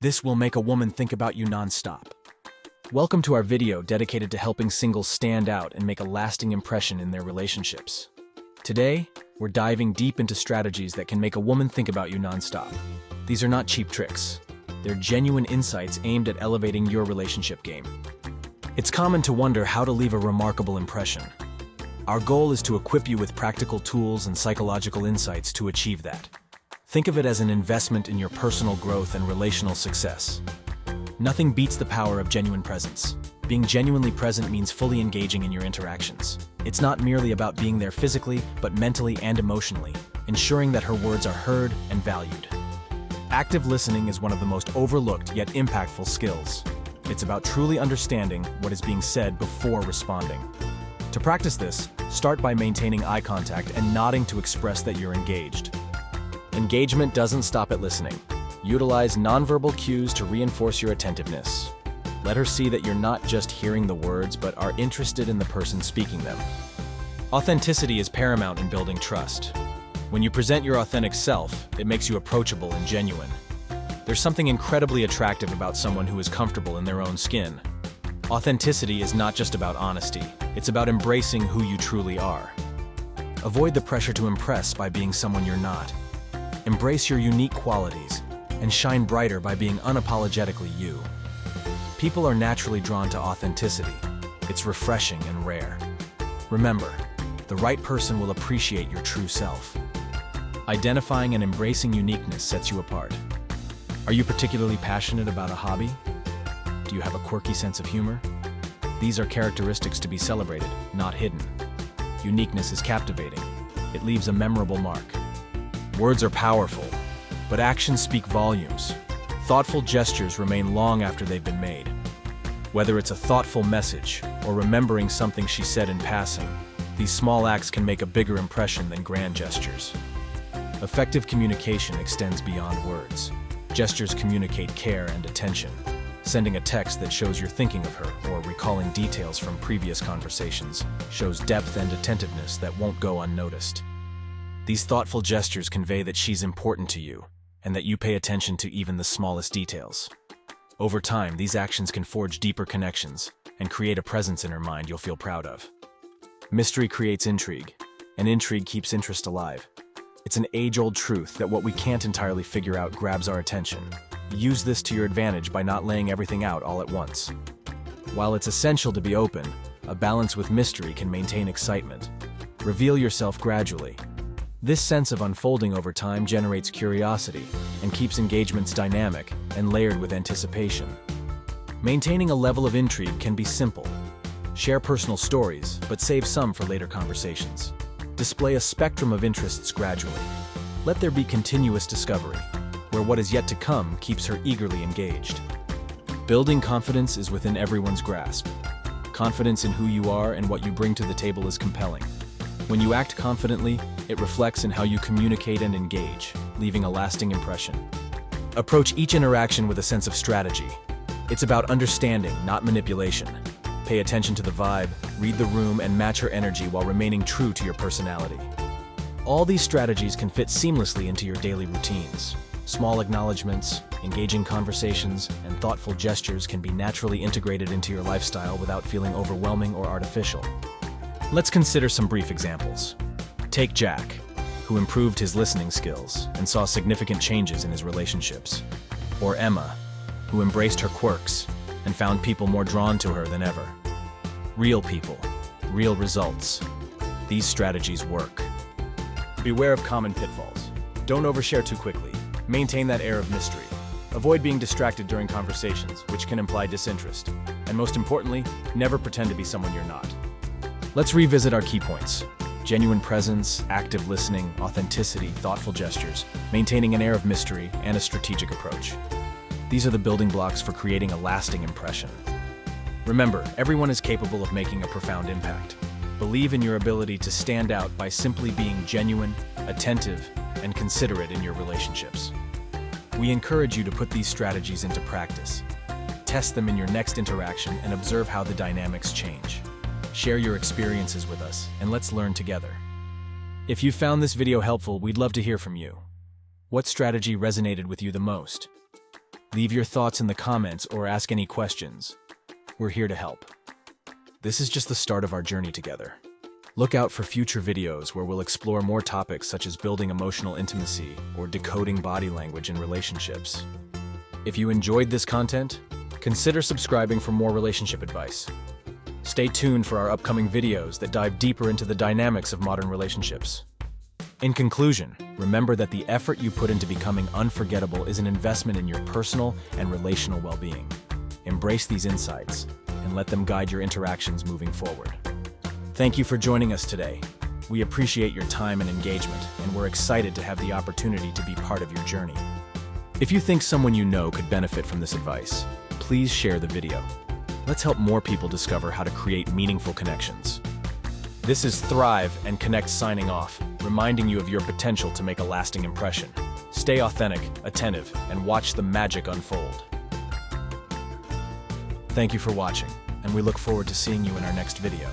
This will make a woman think about you nonstop. Welcome to our video dedicated to helping singles stand out and make a lasting impression in their relationships. Today, we're diving deep into strategies that can make a woman think about you nonstop. These are not cheap tricks. They're genuine insights aimed at elevating your relationship game. It's common to wonder how to leave a remarkable impression. Our goal is to equip you with practical tools and psychological insights to achieve that. Think of it as an investment in your personal growth and relational success. Nothing beats the power of genuine presence. Being genuinely present means fully engaging in your interactions. It's not merely about being there physically, but mentally and emotionally, ensuring that her words are heard and valued. Active listening is one of the most overlooked yet impactful skills. It's about truly understanding what is being said before responding. To practice this, start by maintaining eye contact and nodding to express that you're engaged. Engagement doesn't stop at listening. Utilize nonverbal cues to reinforce your attentiveness. Let her see that you're not just hearing the words, but are interested in the person speaking them. Authenticity is paramount in building trust. When you present your authentic self, it makes you approachable and genuine. There's something incredibly attractive about someone who is comfortable in their own skin. Authenticity is not just about honesty, it's about embracing who you truly are. Avoid the pressure to impress by being someone you're not. Embrace your unique qualities and shine brighter by being unapologetically you. People are naturally drawn to authenticity. It's refreshing and rare. Remember, the right person will appreciate your true self. Identifying and embracing uniqueness sets you apart. Are you particularly passionate about a hobby? Do you have a quirky sense of humor? These are characteristics to be celebrated, not hidden. Uniqueness is captivating. It leaves a memorable mark. Words are powerful, but actions speak volumes. Thoughtful gestures remain long after they've been made. Whether it's a thoughtful message or remembering something she said in passing, these small acts can make a bigger impression than grand gestures. Effective communication extends beyond words. Gestures communicate care and attention. Sending a text that shows you're thinking of her or recalling details from previous conversations shows depth and attentiveness that won't go unnoticed. These thoughtful gestures convey that she's important to you and that you pay attention to even the smallest details. Over time, these actions can forge deeper connections and create a presence in her mind you'll feel proud of. Mystery creates intrigue, and intrigue keeps interest alive. It's an age-old truth that what we can't entirely figure out grabs our attention. Use this to your advantage by not laying everything out all at once. While it's essential to be open, a balance with mystery can maintain excitement. Reveal yourself gradually. This sense of unfolding over time generates curiosity and keeps engagements dynamic and layered with anticipation. Maintaining a level of intrigue can be simple. Share personal stories, but save some for later conversations. Display a spectrum of interests gradually. Let there be continuous discovery, where what is yet to come keeps her eagerly engaged. Building confidence is within everyone's grasp. Confidence in who you are and what you bring to the table is compelling. When you act confidently, it reflects in how you communicate and engage, leaving a lasting impression. Approach each interaction with a sense of strategy. It's about understanding, not manipulation. Pay attention to the vibe, read the room, and match her energy while remaining true to your personality. All these strategies can fit seamlessly into your daily routines. Small acknowledgements, engaging conversations, and thoughtful gestures can be naturally integrated into your lifestyle without feeling overwhelming or artificial. Let's consider some brief examples. Take Jack, who improved his listening skills and saw significant changes in his relationships. Or Emma, who embraced her quirks and found people more drawn to her than ever. Real people, real results. These strategies work. Beware of common pitfalls. Don't overshare too quickly. Maintain that air of mystery. Avoid being distracted during conversations, which can imply disinterest. And most importantly, never pretend to be someone you're not. Let's revisit our key points. Genuine presence, active listening, authenticity, thoughtful gestures, maintaining an air of mystery, and a strategic approach. These are the building blocks for creating a lasting impression. Remember, everyone is capable of making a profound impact. Believe in your ability to stand out by simply being genuine, attentive, and considerate in your relationships. We encourage you to put these strategies into practice. Test them in your next interaction and observe how the dynamics change. Share your experiences with us, and let's learn together. If you found this video helpful, we'd love to hear from you. What strategy resonated with you the most? Leave your thoughts in the comments or ask any questions. We're here to help. This is just the start of our journey together. Look out for future videos where we'll explore more topics such as building emotional intimacy or decoding body language in relationships. If you enjoyed this content, consider subscribing for more relationship advice. Stay tuned for our upcoming videos that dive deeper into the dynamics of modern relationships. In conclusion, remember that the effort you put into becoming unforgettable is an investment in your personal and relational well-being. Embrace these insights and let them guide your interactions moving forward. Thank you for joining us today. We appreciate your time and engagement, and we're excited to have the opportunity to be part of your journey. If you think someone you know could benefit from this advice, please share the video. Let's help more people discover how to create meaningful connections. This is Thrive and Connect signing off, reminding you of your potential to make a lasting impression. Stay authentic, attentive, and watch the magic unfold. Thank you for watching, and we look forward to seeing you in our next video.